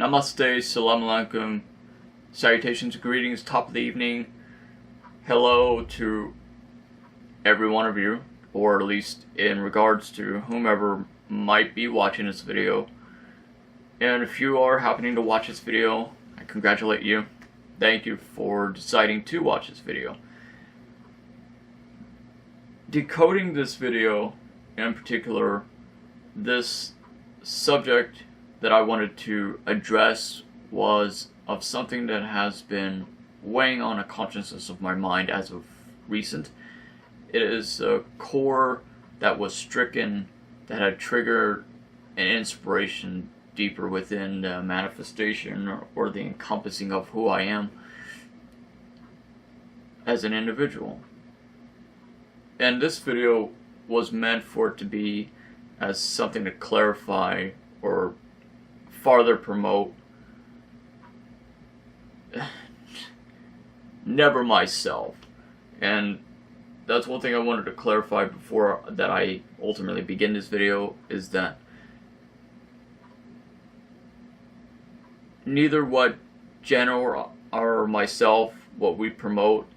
Namaste, Salam Alaikum, salutations, greetings, top of the evening. Hello to every one of you, or at least in regards to whomever might be watching this video. And if you are happening to watch this video, I congratulate you. Thank you for deciding to watch this video. Decoding this video, in particular, this subject that I wanted to address was of something that has been weighing on a consciousness of my mind as of recent. It is a core that was stricken, that had triggered an inspiration deeper within the manifestation or the encompassing of who I am as an individual. And this video was meant for it to be as something to clarify or farther promote never myself. And that's one thing I wanted to clarify before that I ultimately begin this video, is that neither what Jen or myself, what we promote,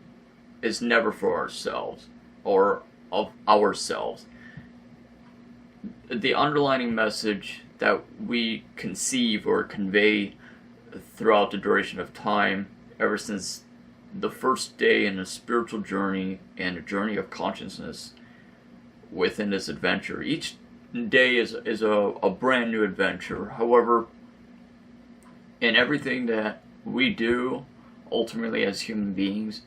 is never for ourselves or of ourselves. The underlying message that we conceive or convey throughout the duration of time, ever since the first day in a spiritual journey and a journey of consciousness within this adventure. Each day is a brand new adventure. However, in everything that we do, ultimately as human beings,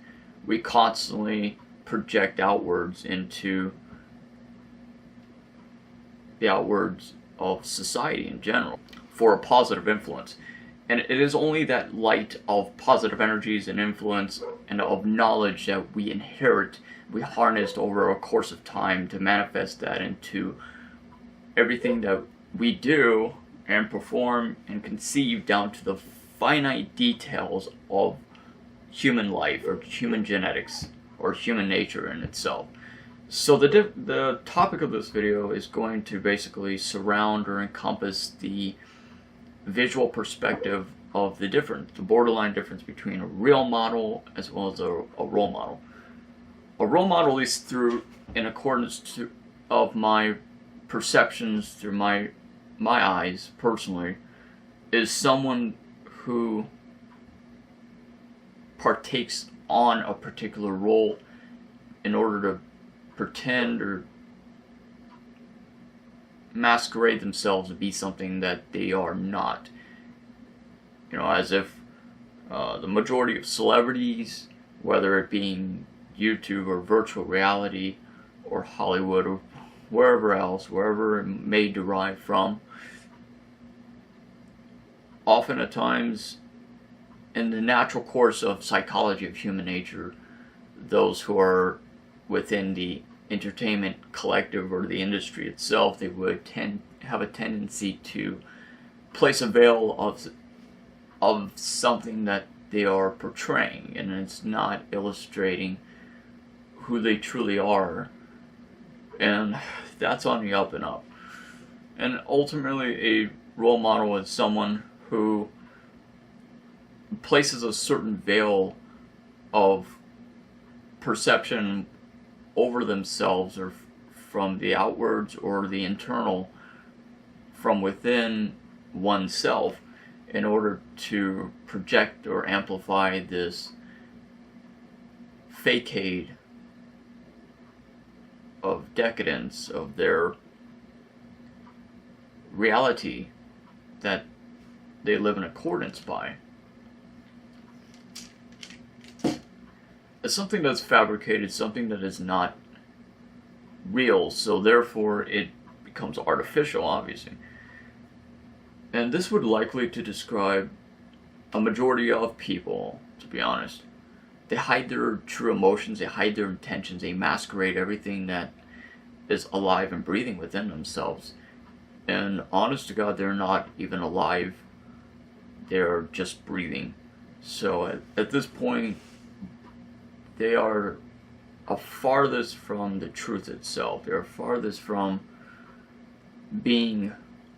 we constantly project outwards into the outwards of society in general for a positive influence. And it is only that light of positive energies and influence and of knowledge that we inherit, we harnessed over a course of time to manifest that into everything that we do and perform and conceive down to the finite details of human life or human genetics or human nature in itself. So the topic of this video is going to basically surround or encompass the visual perspective of the borderline difference between a real model as well as a role model. A role model is through, in accordance of my perceptions through my eyes personally, is someone who partakes on a particular role in order to pretend or masquerade themselves to be something that they are not. You know, as if the majority of celebrities, whether it being YouTube or virtual reality or Hollywood or wherever else, wherever it may derive from, often at times in the natural course of psychology of human nature, those who are within the entertainment collective or the industry itself, they would have a tendency to place a veil of something that they are portraying, and it's not illustrating who they truly are. And that's on the up and up. And ultimately, a role model is someone who places a certain veil of perception over themselves, or from the outwards or the internal, from within oneself, in order to project or amplify this facade of decadence of their reality that they live in accordance by. It's something that's fabricated, something that is not real, so therefore it becomes artificial, obviously. And this would likely to describe a majority of people, to be honest. They hide their true emotions, they hide their intentions, they masquerade everything that is alive and breathing within themselves. And honest to God, they're not even alive, they're just breathing. So at this point, they are farthest from the truth itself. They are farthest from being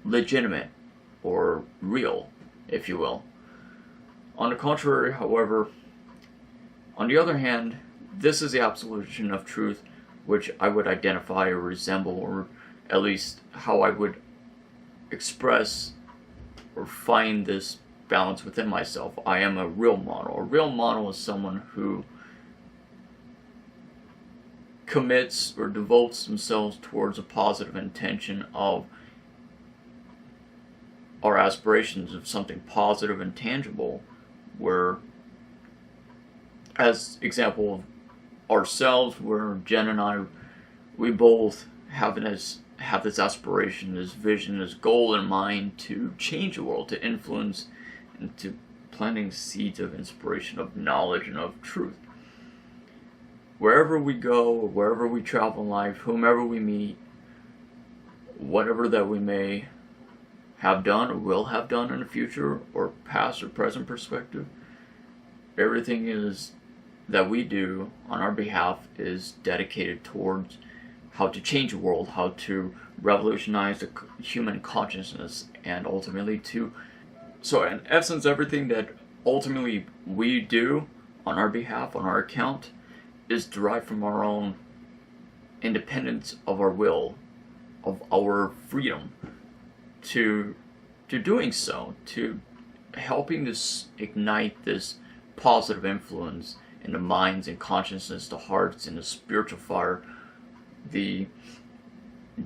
legitimate or real if you will. On the contrary, however, on the other hand, this is the absolution of truth which I would identify or resemble, or at least how I would express or find this balance within myself. I am a real model. A real model is someone who commits or devotes themselves towards a positive intention of our aspirations of something positive and tangible, where, as example of ourselves, where Jen and I, we both have this aspiration, this vision, this goal in mind to change the world, to influence, and to planting seeds of inspiration, of knowledge, and of truth. Wherever we go, wherever we travel in life, whomever we meet, whatever that we may have done or will have done in the future, or past or present perspective, everything is that we do on our behalf is dedicated towards how to change the world, how to revolutionize the human consciousness, and ultimately so in essence, everything that ultimately we do on our behalf, on our account, is derived from our own independence of our will, of our freedom to doing so, to helping to ignite this positive influence in the minds and consciousness, the hearts, and the spiritual fire, the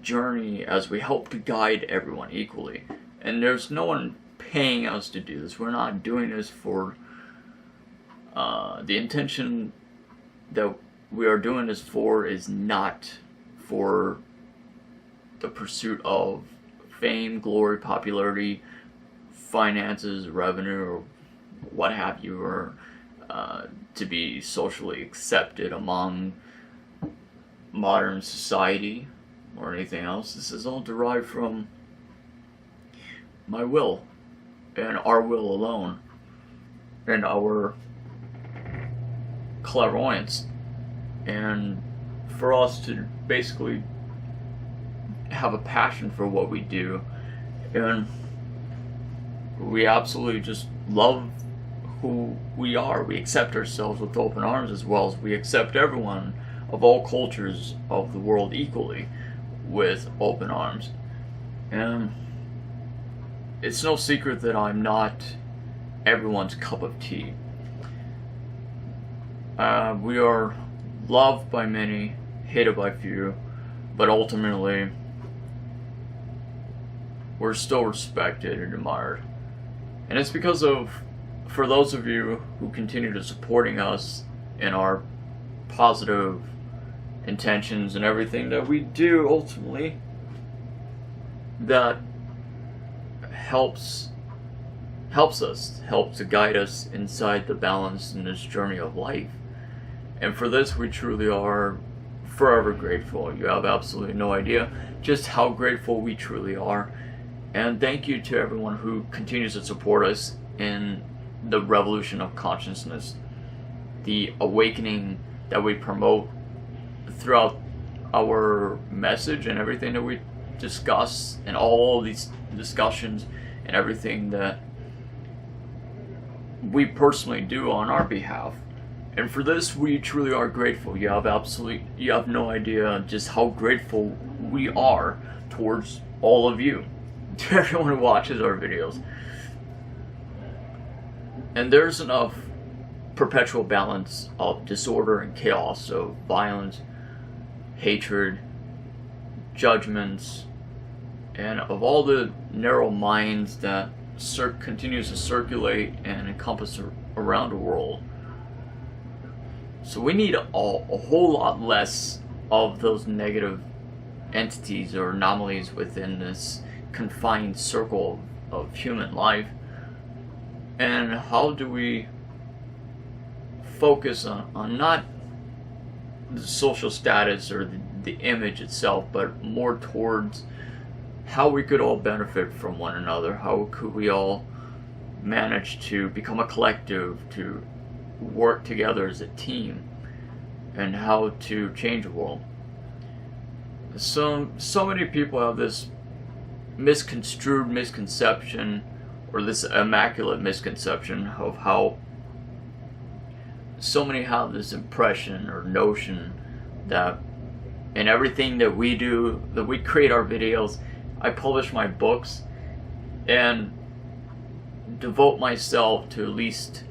journey as we help to guide everyone equally. And there's no one paying us to do this. We're not doing this for the intention that we are doing this for is not for the pursuit of fame, glory, popularity, finances, revenue, or what have you, or to be socially accepted among modern society or anything else. This is all derived from my will and our will alone, and our clairvoyance, and for us to basically have a passion for what we do, and we absolutely just love who we are. We accept ourselves with open arms, as well as we accept everyone of all cultures of the world equally with open arms. And it's no secret that I'm not everyone's cup of tea. We are loved by many, hated by few, but ultimately we're still respected and admired. And it's because of, for those of you who continue to supporting us in our positive intentions and everything that we do ultimately, that helps to guide us inside the balance in this journey of life. And for this, we truly are forever grateful. You have absolutely no idea just how grateful we truly are. And thank you to everyone who continues to support us in the revolution of consciousness, the awakening that we promote throughout our message and everything that we discuss, and all these discussions and everything that we personally do on our behalf. And for this, we truly are grateful. You have no idea just how grateful we are towards all of you, to everyone who watches our videos. And there's enough perpetual balance of disorder and chaos, of violence, hatred, judgments, and of all the narrow minds that continues to circulate and encompass around the world. So we need a whole lot less of those negative entities or anomalies within this confined circle of human life. And how do we focus on not the social status or the image itself, but more towards how we could all benefit from one another? How could we all manage to become a collective, to work together as a team, and how to change the world? So many people have this misconception or this immaculate misconception of how so many have this impression or notion that in everything that we do, that we create our videos, I publish my books and devote myself to at least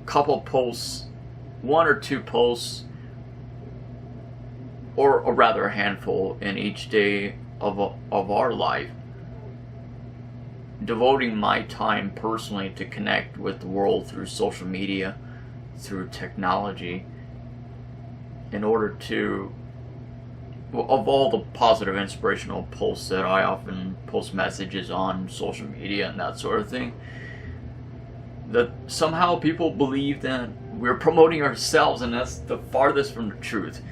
a couple posts, 1 or 2 posts, or rather a handful in each day of our life, devoting my time personally to connect with the world through social media, through technology, in order to, of all the positive inspirational posts that I often post messages on social media and that sort of thing, that somehow people believe that we're promoting ourselves, and that's the farthest from the truth.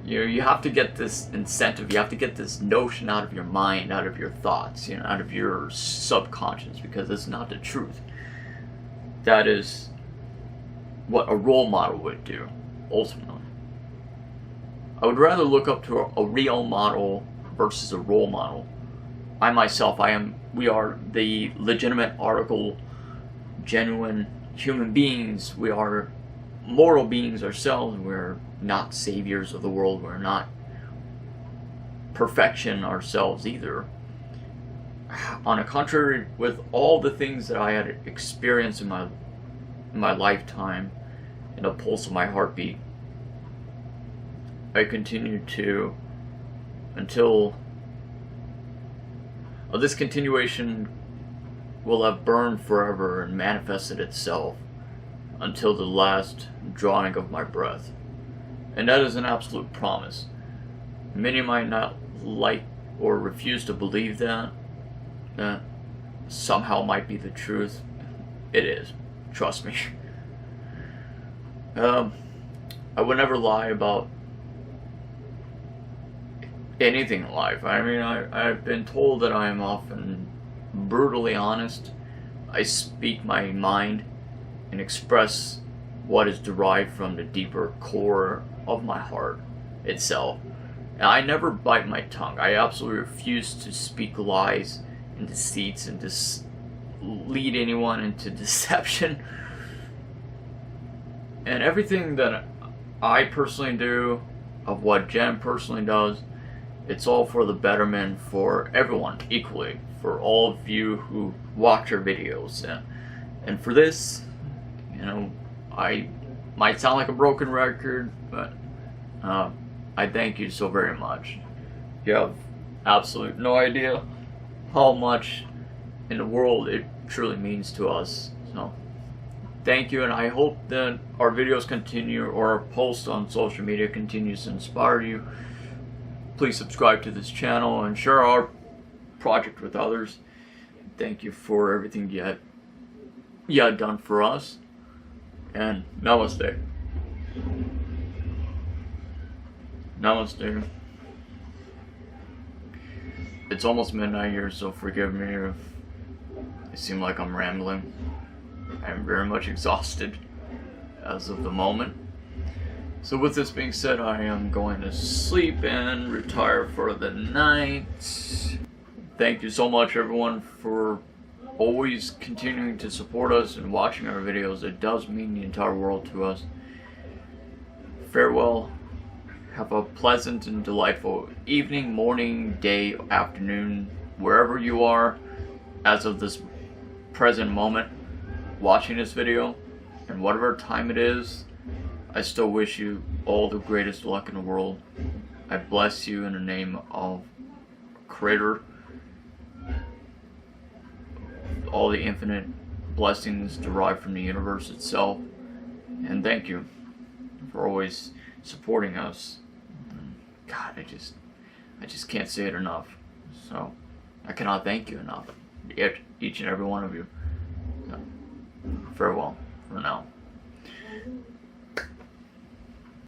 You have to get this incentive, you have to get this notion out of your mind, out of your thoughts, out of your subconscious, because it's not the truth. That is what a role model would do, ultimately. I would rather look up to a real model versus a role model. I myself, we are the legitimate article, genuine human beings. We are moral beings ourselves. We're not saviors of the world. We're not perfection ourselves either. On the contrary, with all the things that I had experienced in my lifetime, in the pulse of my heartbeat, I continued to, until this continuation will have burned forever and manifested itself until the last drawing of my breath. And that is an absolute promise. Many might not like or refuse to believe that somehow might be the truth. It is. Trust me. I would never lie about anything in life. I mean, I've been told that I am often brutally honest. I speak my mind and express what is derived from the deeper core of my heart itself. And I never bite my tongue. I absolutely refuse to speak lies and deceits and lead anyone into deception. And everything that I personally do, of what Jen personally does, it's all for the betterment for everyone equally, for all of you who watch our videos. And for this, I might sound like a broken record, but I thank you so very much. You have absolutely no idea how much in the world it truly means to us. So thank you, and I hope that our videos continue, or our post on social media continues to inspire you. Please subscribe to this channel and share our project with others. Thank you for everything you had done for us. And namaste. Namaste. It's almost midnight here, so forgive me if it seems like I'm rambling. I'm very much exhausted as of the moment. So with this being said, I am going to sleep and retire for the night. Thank you so much, everyone, for always continuing to support us and watching our videos. It does mean the entire world to us. Farewell. Have a pleasant and delightful evening, morning, day, afternoon, wherever you are as of this present moment watching this video, and whatever time it is, I still wish you all the greatest luck in the world. I bless you in the name of Creator, all the infinite blessings derived from the universe itself, and thank you for always supporting us. God, I just can't say it enough. So I cannot thank you enough, each and every one of you. So, farewell for now.